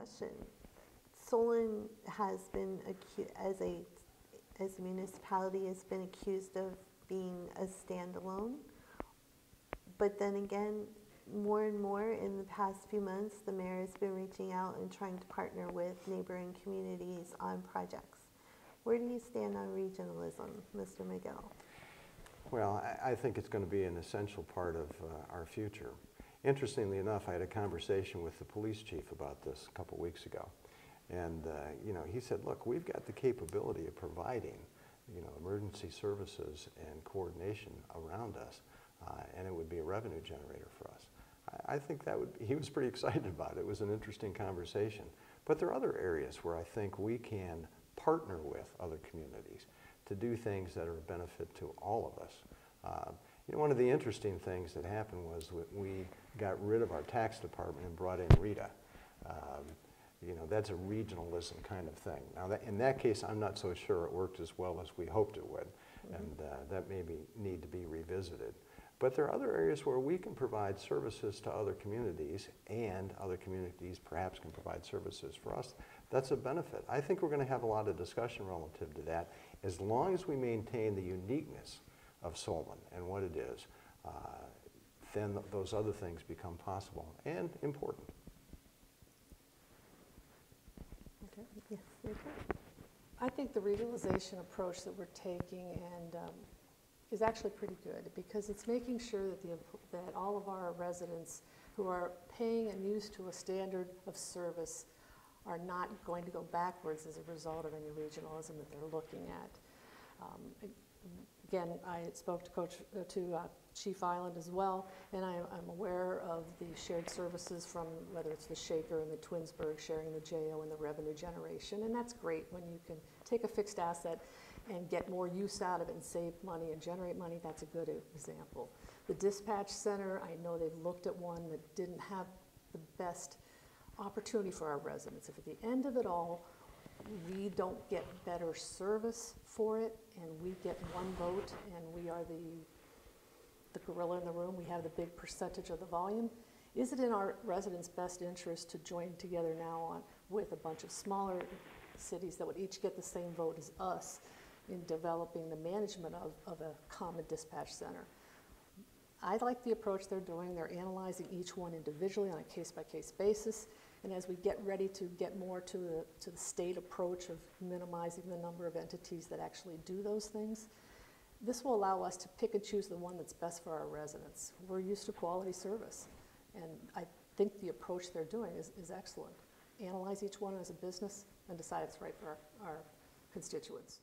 question. Solon has been as a municipality has been accused of being a standalone, but then again, more and more in the past few months, the mayor has been reaching out and trying to partner with neighboring communities on projects. Where do you stand on regionalism, Mr. McGill? Well, I think it's going to be an essential part of our future. Interestingly enough, I had a conversation with the police chief about this a couple weeks ago. And, you know, he said, look, we've got the capability of providing, you know, emergency services and coordination around us, and it would be a revenue generator for us. I think that would, he was pretty excited about it. It was an interesting conversation. But there are other areas where I think we can partner with other communities to do things that are a benefit to all of us. You know, one of the interesting things that happened was we got rid of our tax department and brought in Rita. You know, that's a regionalism kind of thing. Now, in that case, I'm not so sure it worked as well as we hoped it would, and that maybe need to be revisited. But there are other areas where we can provide services to other communities, and other communities perhaps can provide services for us. That's a benefit. I think we're going to have a lot of discussion relative to that, as long as we maintain the uniqueness of Solon and what it is. Then those other things become possible and important. Okay. Yes, okay. I think the regionalization approach that we're taking and is actually pretty good, because it's making sure that that all of our residents who are paying and used to a standard of service are not going to go backwards as a result of any regionalism that they're looking at. Again, I spoke to Chief Island as well, and I'm aware of the shared services from whether it's the Shaker and the Twinsburg sharing the jail and the revenue generation, and that's great when you can take a fixed asset and get more use out of it and save money and generate money. That's a good example. The dispatch center, I know they've looked at one that didn't have the best opportunity for our residents. If at the end of it all, we don't get better service for it, and we get one vote, and we are the gorilla in the room, we have the big percentage of the volume, is it in our residents' best interest to join together now with a bunch of smaller cities that would each get the same vote as us in developing the management of a common dispatch center? I like the approach they're doing. They're analyzing each one individually on a case-by-case basis. And as we get ready to get more to the state approach of minimizing the number of entities that actually do those things, this will allow us to pick and choose the one that's best for our residents. We're used to quality service. And I think the approach they're doing is excellent. Analyze each one as a business and decide it's right for our constituents.